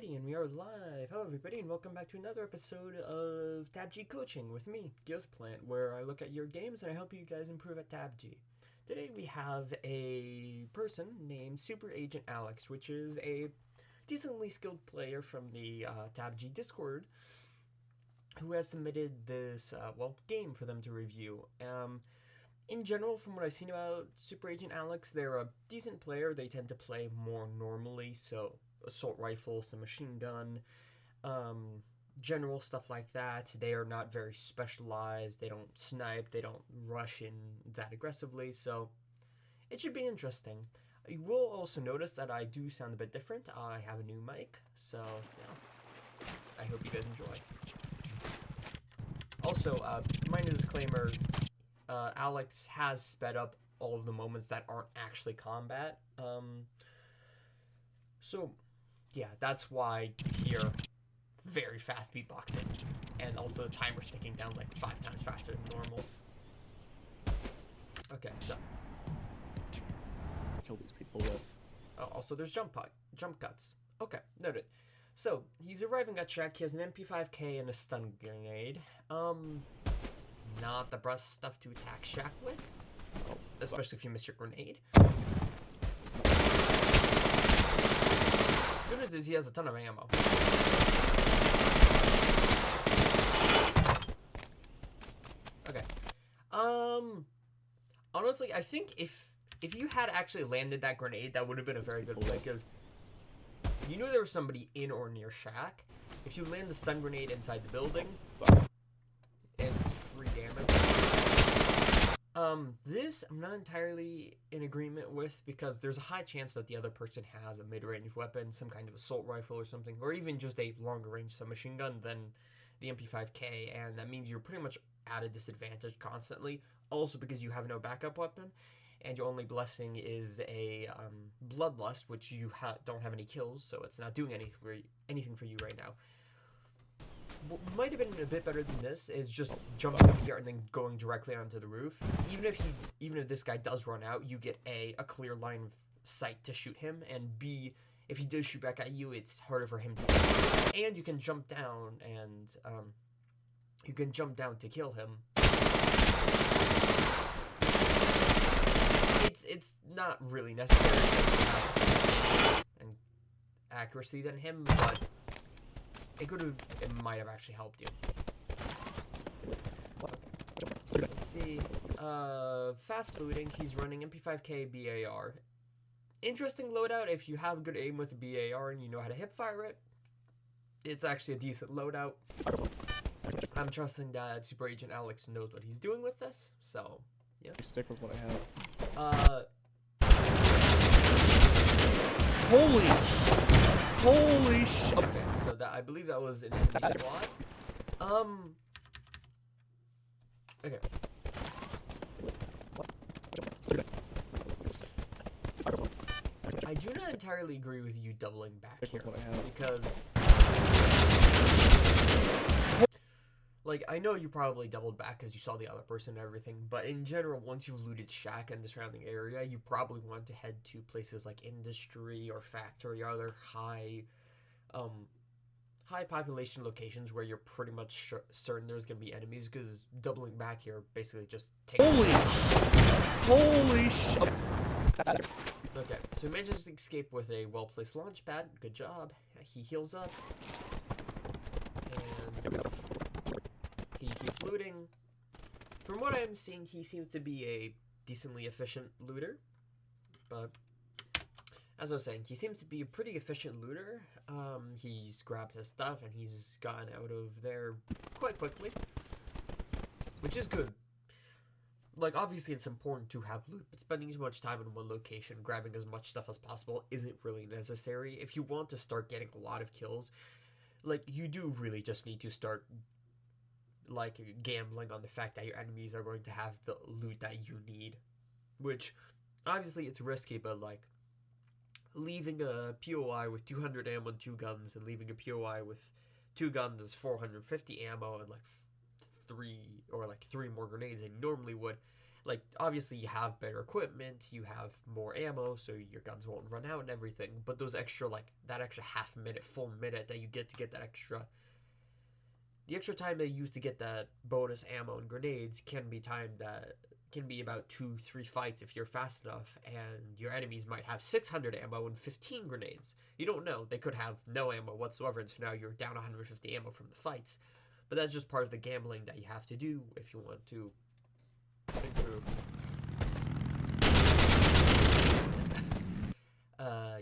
Alrighty, and we are live. Hello, everybody, and welcome back to another episode of TabG Coaching with me, Gizplant, where I look at your games and I help you guys improve at TabG. Today we have a person named Super Agent Alex, which is a decently skilled player from the TabG Discord, who has submitted this game for them to review. In general, from what I've seen about Super Agent Alex, they're a decent player. They tend to play more normally, so assault rifle, some machine gun, general stuff like that. They are not very specialized. They don't snipe. They don't rush in that aggressively, so it should be interesting. You will also notice that I do sound a bit different. I have a new mic, so yeah, I hope you guys enjoy. Also, minor disclaimer, Alex has sped up all of the moments that aren't actually combat. So, yeah, that's why you hear very fast beatboxing. And also the timer's ticking down like 5 times faster than normal. Okay, so. Kill these people with. Oh, also there's jump cuts. Okay, noted. So, he's arriving at Shack. He has an MP5K and a stun grenade. Not the best stuff to attack Shack with, especially if you miss your grenade. Good news is he has a ton of ammo. Okay. Honestly, I think if you had actually landed that grenade, that would have been a very good play, because you knew there was somebody in or near Shack. If you land the stun grenade inside the building, it's free damage. This I'm not entirely in agreement with, because there's a high chance that the other person has a mid-range weapon, some kind of assault rifle or something, or even just a longer range submachine gun than the MP5K, and that means you're pretty much at a disadvantage constantly. Also because you have no backup weapon, and your only blessing is a Bloodlust, which you don't have any kills, so it's not doing anything for you right now. What might have been a bit better than this is just jumping up here and then going directly onto the roof. Even if this guy does run out, you get a clear line of sight to shoot him, and B, if he does shoot back at you, it's harder for him to kill you. And you can jump down and to kill him. It's not really necessary to have an accuracy than him, but it might have actually helped you. Let's see. Fast booting. He's running MP5K BAR. Interesting loadout if you have good aim with a BAR and you know how to hip fire it. It's actually a decent loadout. I'm trusting that Super Agent Alex knows what he's doing with this, so yeah. Stick with what I have. Holy sh! Okay, so that I believe that was an enemy squad. Okay. I do not entirely agree with you doubling back here, because like, I know you probably doubled back because you saw the other person and everything, but in general, once you've looted Shack and the surrounding area, you probably want to head to places like Industry or Factory or other high population locations where you're pretty much certain there's going to be enemies, because doubling back here basically just takes... Holy sh! Okay, so he manages to escape with a well-placed launch pad. Good job. He heals up. And he keeps looting. From what I'm seeing, he seems to be a decently efficient looter. But, as I was saying, he seems to be a pretty efficient looter. He's grabbed his stuff and he's gotten out of there quite quickly, which is good. Like, obviously it's important to have loot, but spending too much time in one location, grabbing as much stuff as possible, isn't really necessary. If you want to start getting a lot of kills, like, you do really just need to start, like, gambling on the fact that your enemies are going to have the loot that you need. Which, obviously it's risky, but, like, leaving a POI with 200 ammo and 2 guns, and leaving a POI with 2 guns is 450 ammo and, like, 3 more grenades than you normally would, Like, obviously, you have better equipment, you have more ammo, so your guns won't run out and everything. But those extra, like, that extra half minute, full minute that you get to get that extra. The extra time they use to get that bonus ammo and grenades can be timed that can be about 2-3 fights if you're fast enough, and your enemies might have 600 ammo and 15 grenades. You don't know. They could have no ammo whatsoever, and so now you're down 150 ammo from the fights. But that's just part of the gambling that you have to do if you want to improve.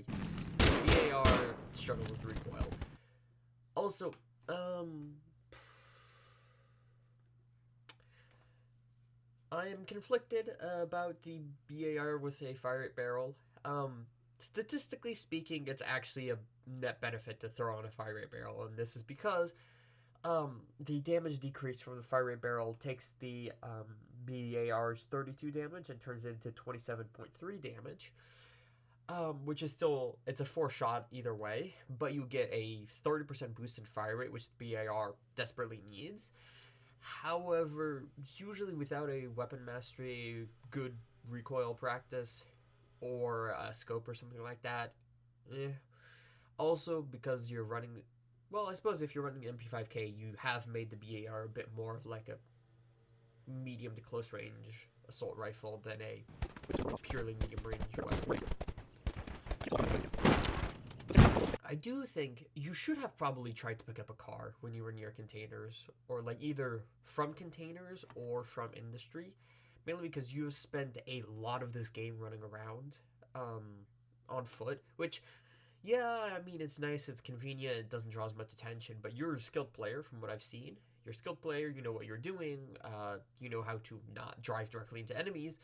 Yes. BAR struggle with recoil. Also, I am conflicted about the BAR with a fire rate barrel. Statistically speaking, it's actually a net benefit to throw on a fire rate barrel, and this is because the damage decrease from the fire rate barrel takes the BAR's 32 damage and turns it into 27.3 damage. Which is still, it's a 4-shot either way, but you get a 30% boost in fire rate, which the BAR desperately needs. However, usually without a weapon mastery, good recoil practice, or a scope or something like that, Also, because you're running, well, I suppose if you're running MP5K, you have made the BAR a bit more of like a medium to close range assault rifle than a purely medium range weapon. I do think you should have probably tried to pick up a car when you were near containers, or like either from containers or from industry, mainly because you have spent a lot of this game running around on foot, which, yeah, I mean, it's nice, it's convenient, it doesn't draw as much attention, but you're a skilled player from what I've seen. You're a skilled player, you know what you're doing, you know how to not drive directly into enemies,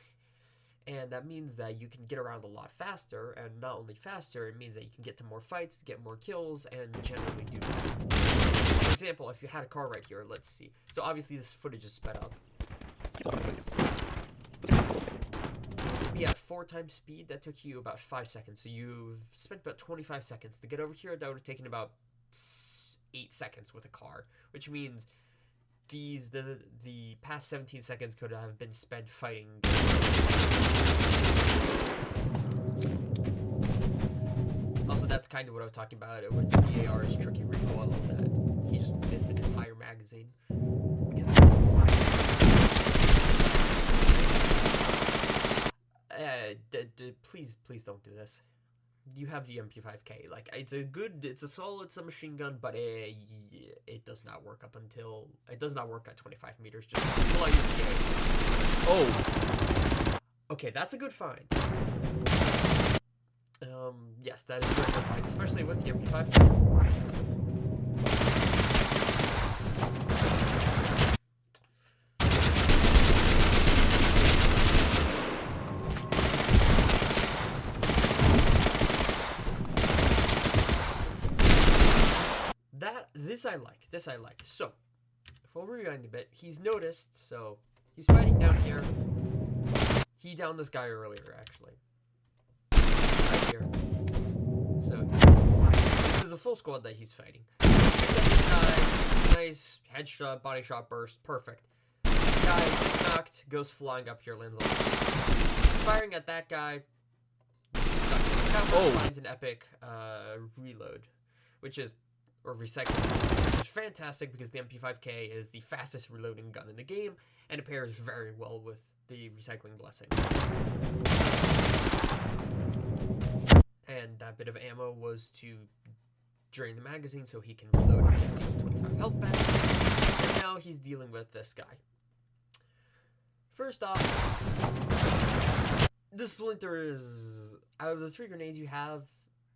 and that means that you can get around a lot faster, and not only faster, it means that you can get to more fights, get more kills, and generally do that. For example, if you had a car right here, let's see. So obviously this footage is sped up. Seems to be at 4 times speed. That took you about 5 seconds. So you've spent about 25 seconds to get over here. That would have taken about 8 seconds with a car, which means the past 17 seconds could have been spent fighting. Also, that's kind of what I was talking about with the BAR's tricky recoil, that he just missed an entire magazine. Because please don't do this. You have the MP5K. Like, it's a solid submachine gun, but it does not work it does not work at 25 meters. Just pull out your PA. Oh. Okay, that's a good find. Yes, that is a very good find, especially with the MP5K. This I like. So, if we'll rewind a bit, he's noticed, so he's fighting down here. He downed this guy earlier, actually. Right here. So, this is a full squad that he's fighting. This guy, nice headshot, body shot burst, perfect. Guy gets knocked, goes flying up here, lands on. Firing at that guy. Finds an epic reload, or recycling, which is fantastic because the MP5K is the fastest reloading gun in the game, and it pairs very well with the recycling blessing. And that bit of ammo was to drain the magazine so he can reload and get the 25 health back. And now he's dealing with this guy. First off, the Splinter is, out of the 3 grenades you have,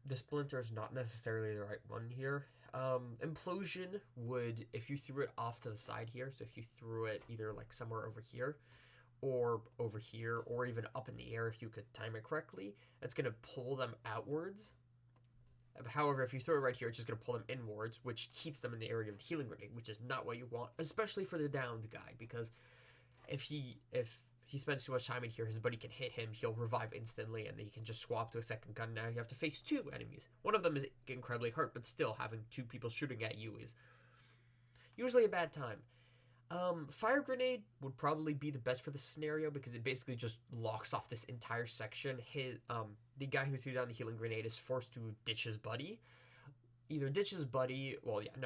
the Splinter is not necessarily the right one here. Implosion would, if you threw it off to the side here, so if you threw it either like somewhere over here, or even up in the air if you could time it correctly, it's going to pull them outwards. However, if you throw it right here, it's just going to pull them inwards, which keeps them in the area of the healing grenade, which is not what you want, especially for the downed guy, because if he spends too much time in here, his buddy can hit him, he'll revive instantly, and then he can just swap to a second gun. Now you have to face 2 enemies. One of them is incredibly hurt, but still having 2 people shooting at you is usually a bad time. Fire grenade would probably be the best for this scenario because it basically just locks off this entire section. The guy who threw down the healing grenade is forced to ditch his buddy. Either ditch his buddy,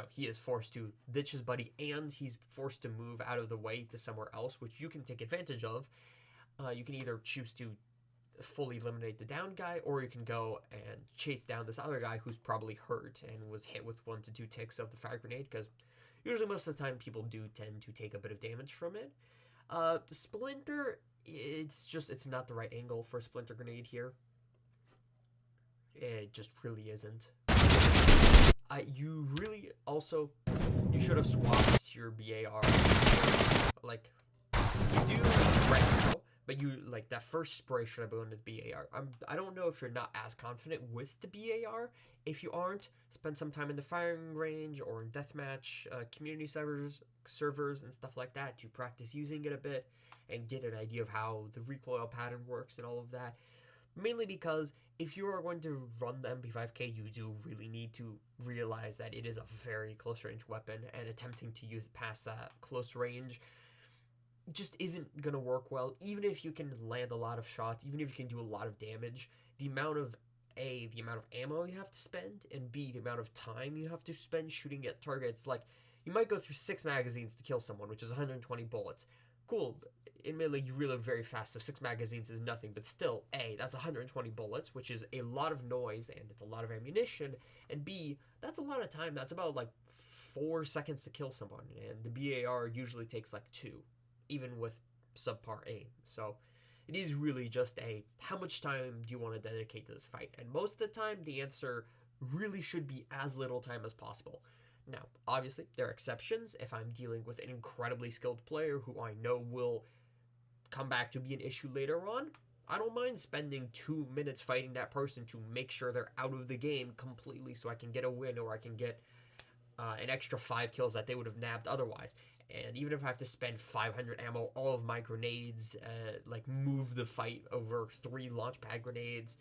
he is forced to ditch his buddy, and he's forced to move out of the way to somewhere else, which you can take advantage of. You can either choose to fully eliminate the down guy, or you can go and chase down this other guy who's probably hurt and was hit with 1 to 2 ticks of the fire grenade, because usually most of the time people do tend to take a bit of damage from it. Splinter, it's not the right angle for a splinter grenade here. It just really isn't. You really also, you should have swapped your BAR. Like, you do right now, but that first spray should have gone to the BAR. I don't know if you're not as confident with the BAR. If you aren't, spend some time in the firing range or in deathmatch community servers and stuff like that to practice using it a bit and get an idea of how the recoil pattern works and all of that. Mainly because if you are going to run the MP5K, you do really need to realize that it is a very close range weapon, and attempting to use it past that close range just isn't going to work well. Even if you can land a lot of shots, even if you can do a lot of damage, the amount of ammo you have to spend, and B, the amount of time you have to spend shooting at targets. Like, you might go through 6 magazines to kill someone, which is 120 bullets. Cool. Admittedly, you reload very fast, so 6 magazines is nothing, but still, A, that's 120 bullets, which is a lot of noise, and it's a lot of ammunition, and B, that's a lot of time. That's about, 4 seconds to kill someone, and the BAR usually takes, 2, even with subpar aim. So, it is really just how much time do you want to dedicate to this fight? And most of the time, the answer really should be as little time as possible. Now, obviously, there are exceptions. If I'm dealing with an incredibly skilled player who I know will come back to be an issue later on, I don't mind spending 2 minutes fighting that person to make sure they're out of the game completely so I can get a win, or I can get an extra 5 kills that they would have nabbed otherwise. And even if I have to spend 500 ammo, all of my grenades, move the fight over 3 launch pad grenades,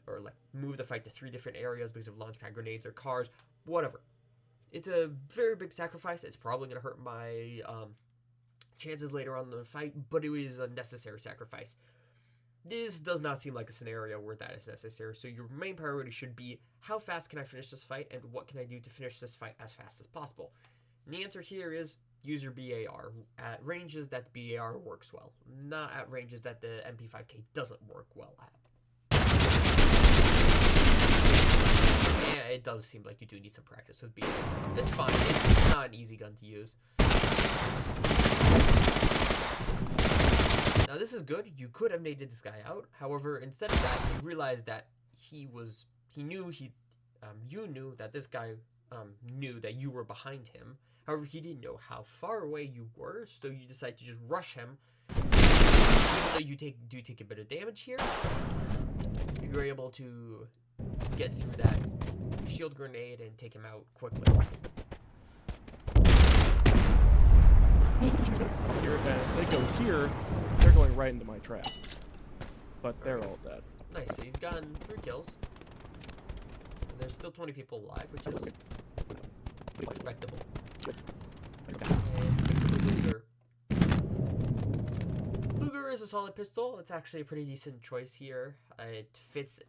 or move the fight to 3 different areas because of launch pad grenades or cars, whatever. It's a very big sacrifice. It's probably going to hurt my chances later on in the fight, but it is a necessary sacrifice. This does not seem like a scenario where that is necessary, so your main priority should be, how fast can I finish this fight, and what can I do to finish this fight as fast as possible? And the answer here is, use your BAR at ranges that the BAR works well, not at ranges that the MP5K doesn't work well at. Yeah, it does seem like you do need some practice with BAR. It's fine, it's not an easy gun to use. Now this is good, you could have naded this guy out. However, instead of that, you realized that you knew that this guy knew that you were behind him. However, he didn't know how far away you were, so you decide to just rush him. Even though you do take a bit of damage here, you're able to get through that shield grenade and take him out quickly. Here, they go here, they're going right into my trap. But they're all dead. Nice, so you've gotten 3 kills. There's still 20 people alive, which is respectable. And Luger. Luger is a solid pistol. It's actually a pretty decent choice here. It fits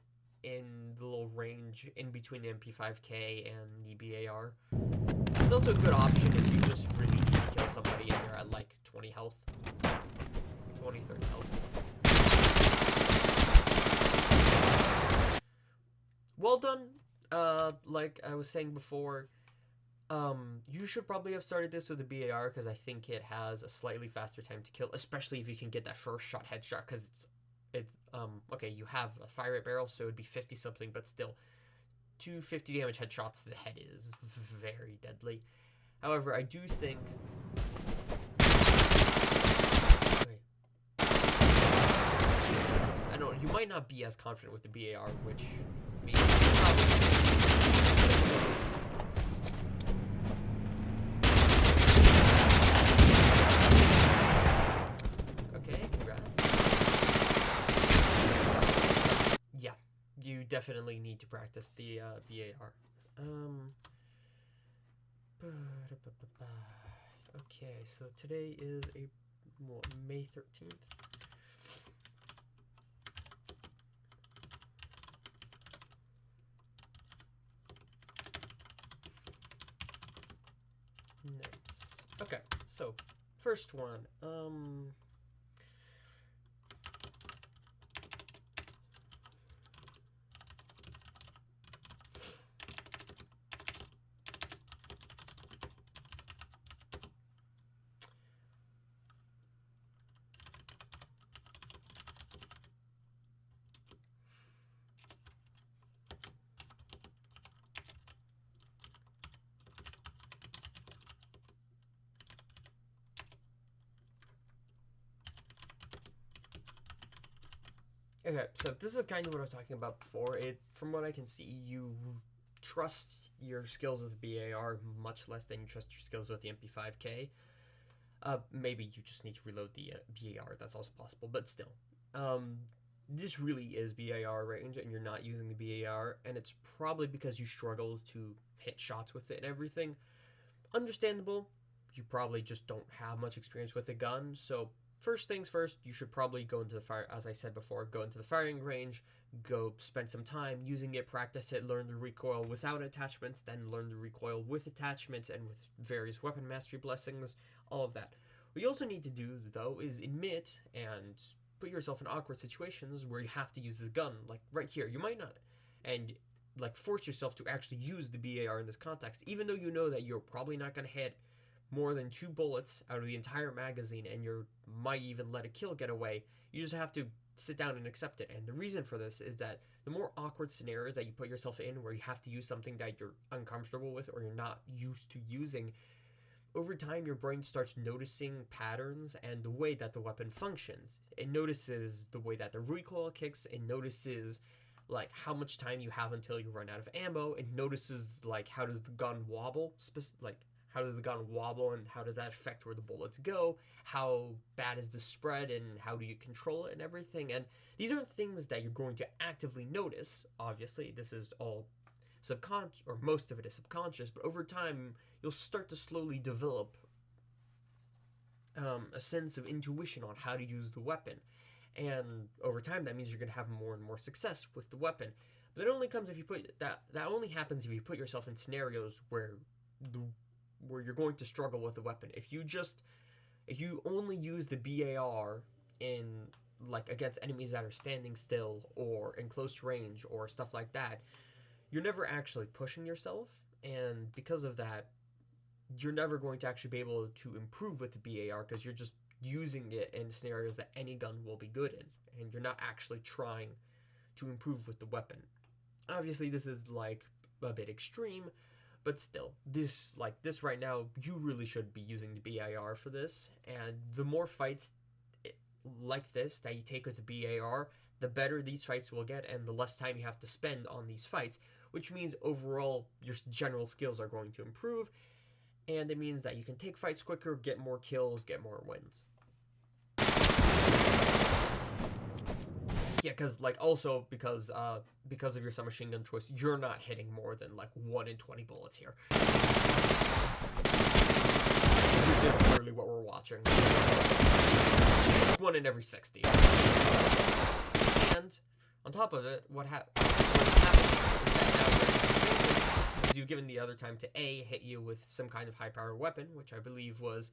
in the little range in between the MP5K and the BAR. It's also a good option if you just really need to kill somebody and they're at 20 health. 20, 30 health. Well done. Like I was saying before, you should probably have started this with the BAR because I think it has a slightly faster time to kill, especially if you can get that first shot headshot, because it's okay, you have a fire rate barrel, so it'd be 50 something, but still 250 damage headshots to the head is very deadly. However, I do think I don't know, you might not be as confident with the BAR, which means okay, congrats. Yeah, you definitely need to practice the BAR. Okay, so today is May 13th. Nice. Okay, so first one. Okay, so this is kind of what I was talking about before. From what I can see, you trust your skills with BAR much less than you trust your skills with the MP5K. Maybe you just need to reload the BAR. That's also possible, but still, this really is BAR range, and you're not using the BAR, and it's probably because you struggle to hit shots with it and everything. Understandable. You probably just don't have much experience with the gun, so first things first, you should probably go into the fire, as I said before, go into the firing range, go spend some time using it, practice it, learn the recoil without attachments, then learn the recoil with attachments and with various weapon mastery blessings, all of that. What you also need to do, though, is admit and put yourself in awkward situations where you have to use the gun, like right here. You might not, and like force yourself to actually use the BAR in this context, even though you know that you're probably not going to hit more than 2 bullets out of the entire magazine, and you might even let a kill get away. You just have to sit down and accept it. And the reason for this is that the more awkward scenarios that you put yourself in where you have to use something that you're uncomfortable with or you're not used to using, over time your brain starts noticing patterns and the way that the weapon functions. It notices the way that the recoil kicks, it notices like how much time you have until you run out of ammo, it notices like how does the gun wobble, how does the gun wobble and how does that affect where the bullets go? How bad is the spread and how do you control it and everything? And these aren't things that you're going to actively notice. Obviously, this is all subconscious, or most of it is subconscious, but over time, you'll start to slowly develop a sense of intuition on how to use the weapon. And over time, that means you're going to have more and more success with the weapon. But it only comes if you that only happens if you put yourself in scenarios where you're going to struggle with the weapon. If you only use the BAR in like against enemies that are standing still or in close range or stuff like that, you're never actually pushing yourself, and because of that, you're never going to actually be able to improve with the BAR because you're just using it in scenarios that any gun will be good in, and you're not actually trying to improve with the weapon. Obviously, this is like a bit extreme, but still, this right now, you really should be using the BAR for this, and the more fights like this that you take with the BAR, the better these fights will get, and the less time you have to spend on these fights, which means overall, your general skills are going to improve, and it means that you can take fights quicker, get more kills, get more wins. Yeah, because because of your submachine gun choice, you're not hitting more than like 1 in 20 bullets here, which is literally what we're watching. It's 1 in every 60. And on top of it, what's happening is that now you've given the other time to A, hit you with some kind of high-powered weapon, which I believe was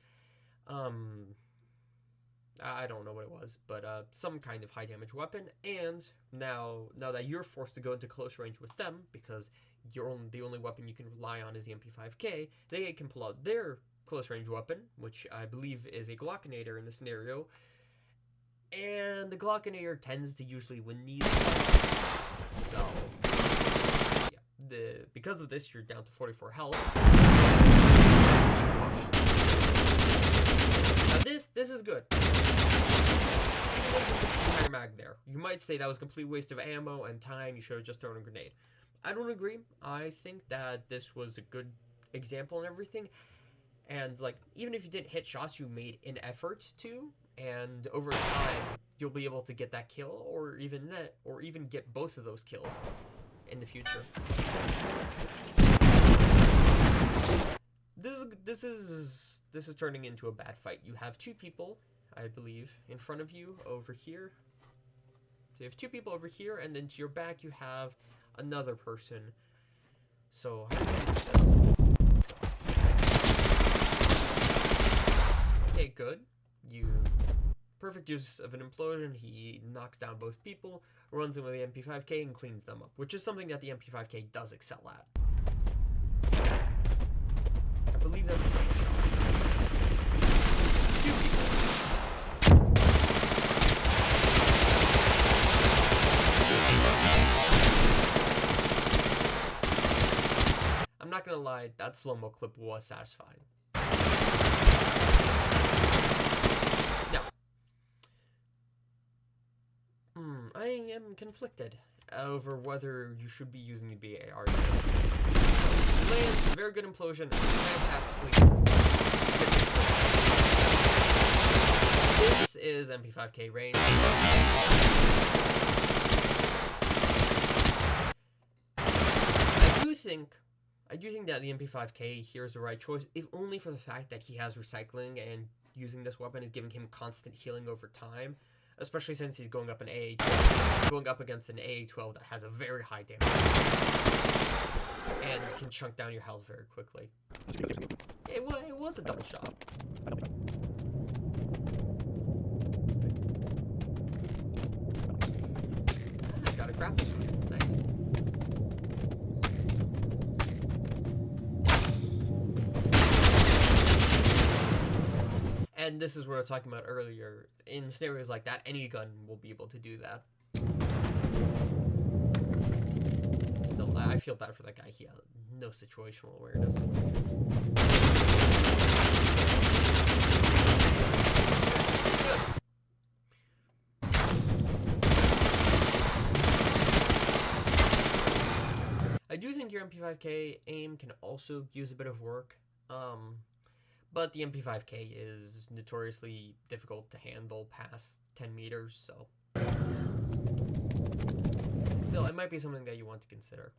I don't know what it was, but some kind of high damage weapon, and now that you're forced to go into close range with them, because the only weapon you can rely on is the MP5K, they can pull out their close range weapon, which I believe is a Glockinator in this scenario, and the Glockinator tends to usually win these. So, yeah, because of this, you're down to 44 health. Now this is good. This entire mag there. You might say that was a complete waste of ammo and time. You should have just thrown a grenade. I don't agree. I think that this was a good example and everything. And like, even if you didn't hit shots, you made an effort to, and over time you'll be able to get that kill, or even get both of those kills in the future. This is this is turning into a bad fight. You have two people, I believe, in front of you over here. So you have two people over here, and then to your back you have another person. So how do you do this? Okay, good. Perfect use of an implosion. He knocks down both people, runs in with the MP5K, and cleans them up, which is something that the MP5K does excel at. I believe that's a double shot. It's two people. I'm not gonna lie, that slow-mo clip was satisfying. Now, I am conflicted over whether you should be using the BAR. So, lands, very good implosion, fantastically. This is MP5K range. I do think that the MP5K here is the right choice, if only for the fact that he has recycling, and using this weapon is giving him constant healing over time, especially since he's going up against an AA-12 that has a very high damage and can chunk down your health very quickly. It was a double shot. I got a grapple. Nice. And this is what I was talking about earlier. In scenarios like that, any gun will be able to do that. Still, I feel bad for that guy. He has no situational awareness. Good. I do think your MP5K aim can also use a bit of work. But the MP5K is notoriously difficult to handle past 10 meters, so... Still, it might be something that you want to consider.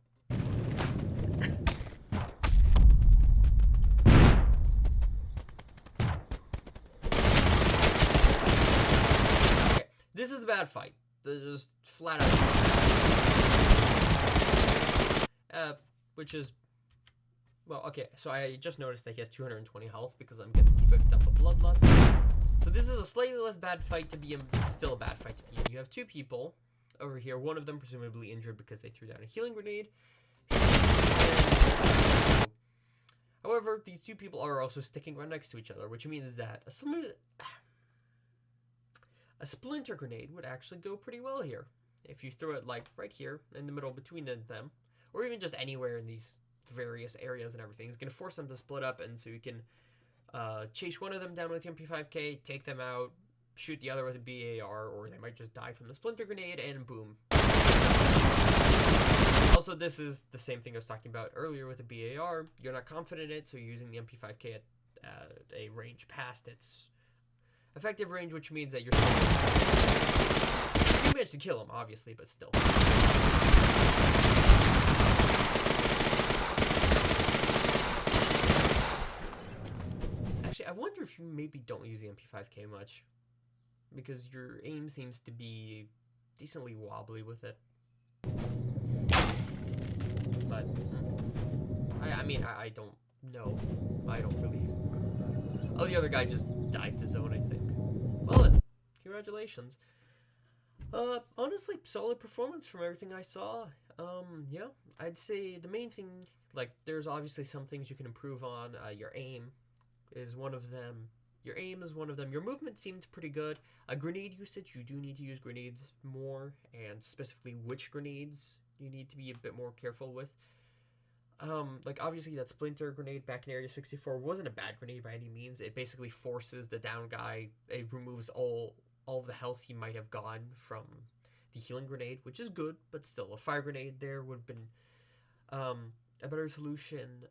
Okay, this is the bad fight. Just flat out. Which is... Well, okay, so I just noticed that he has 220 health because I'm getting picked up a Bloodlust. So this is a slightly less bad fight to be in, but still a bad fight to be in. You have two people over here, one of them presumably injured because they threw down a healing grenade. However, these two people are also sticking right next to each other, which means that a splinter grenade would actually go pretty well here. If you throw it, like, right here, in the middle between them, or even just anywhere in these various areas and everything. It's going to force them to split up, and so you can chase one of them down with the MP5K, take them out, shoot the other with a BAR, or they might just die from the splinter grenade, and boom. Also, this is the same thing I was talking about earlier with the BAR. You're not confident in it, so you're using the MP5K at a range past its effective range, which means that you're still... You managed to kill him, obviously, but still. Actually, I wonder if you maybe don't use the MP5K much, because your aim seems to be decently wobbly with it. But I mean, I don't know. I don't really. Oh, the other guy just died to zone, I think. Well then, congratulations. Honestly, solid performance from everything I saw. Yeah, I'd say the main thing, like, there's obviously some things you can improve on. Your aim is one of them. Your aim is one of them. Your movement seemed pretty good. Grenade usage, you do need to use grenades more, and specifically which grenades you need to be a bit more careful with. Like, obviously that splinter grenade back in Area 64 wasn't a bad grenade by any means. It basically forces the down guy. It removes all of the health he might have gotten from the healing grenade, which is good, but still, a fire grenade there would have been a better solution.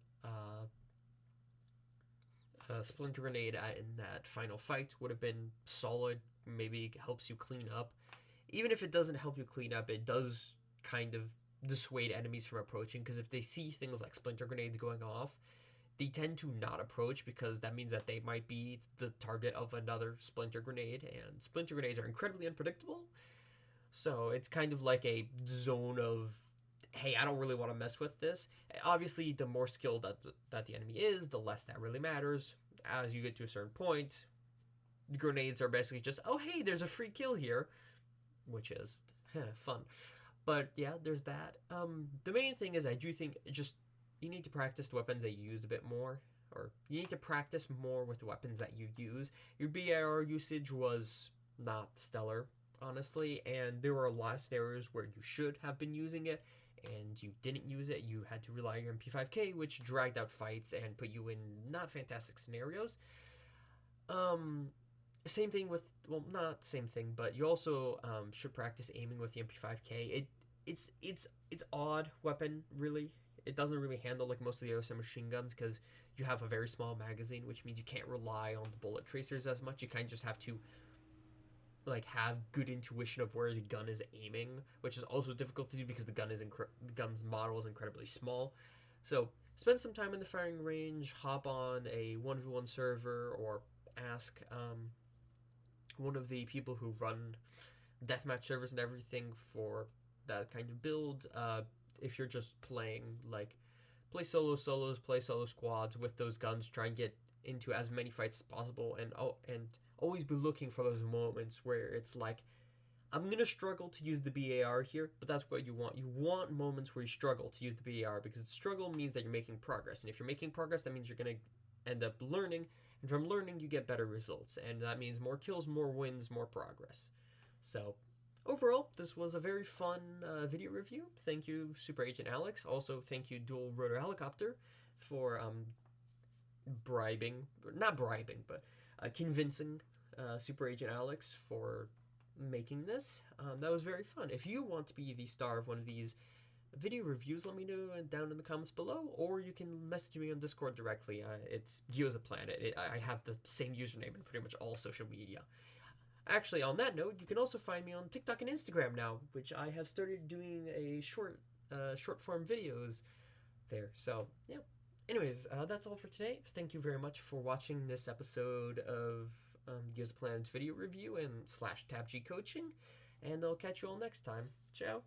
A splinter grenade in that final fight would have been solid. Maybe helps you clean up. Even if it doesn't help you clean up, it does kind of dissuade enemies from approaching, because if they see things like splinter grenades going off, they tend to not approach because that means that they might be the target of another splinter grenade, and splinter grenades are incredibly unpredictable. So it's kind of like a zone of, hey, I don't really want to mess with this. Obviously, the more skilled that the enemy is, the less that really matters. As you get to a certain point, the grenades are basically just, oh, hey, there's a free kill here, which is fun. But yeah, there's that. The main thing is I do think just you need to practice the weapons that you use a bit more, or you need to practice more with the weapons that you use. Your BAR usage was not stellar, honestly, and there were a lot of scenarios where you should have been using it and you didn't use it. You had to rely on your MP5K, which dragged out fights and put you in not fantastic scenarios. Same thing with, well, not same thing, but you also should practice aiming with the MP5K. It's odd weapon, really. It doesn't really handle like most of the other machine guns because you have a very small magazine, which means you can't rely on the bullet tracers as much. You kind of just have to like have good intuition of where the gun is aiming, which is also difficult to do because the gun's model is incredibly small. So spend some time in the firing range, hop on a 1v1 server, or ask one of the people who run deathmatch servers and everything for that kind of build. If you're just playing, like, play solos, play solo squads with those guns, try and get into as many fights as possible, and always be looking for those moments where it's like, I'm gonna struggle to use the BAR here, but that's what you want. You want moments where you struggle to use the BAR, because struggle means that you're making progress, and if you're making progress, that means you're gonna end up learning, and from learning you get better results, and that means more kills, more wins, more progress. So overall, this was a very fun video review. Thank you, Super Agent Alex. Also, thank you, Dual Rotor Helicopter, for convincing Super Agent Alex for making this. That was very fun. If you want to be the star of one of these video reviews, let me know down in the comments below, or you can message me on Discord directly. It's GeozaPlanet. I have the same username in pretty much all social media. Actually, on that note, you can also find me on TikTok and Instagram now, which I have started doing a short form videos there. So, yeah. Anyways, that's all for today. Thank you very much for watching this episode of GeozaPlanet's video review and /TabG coaching, and I'll catch you all next time. Ciao.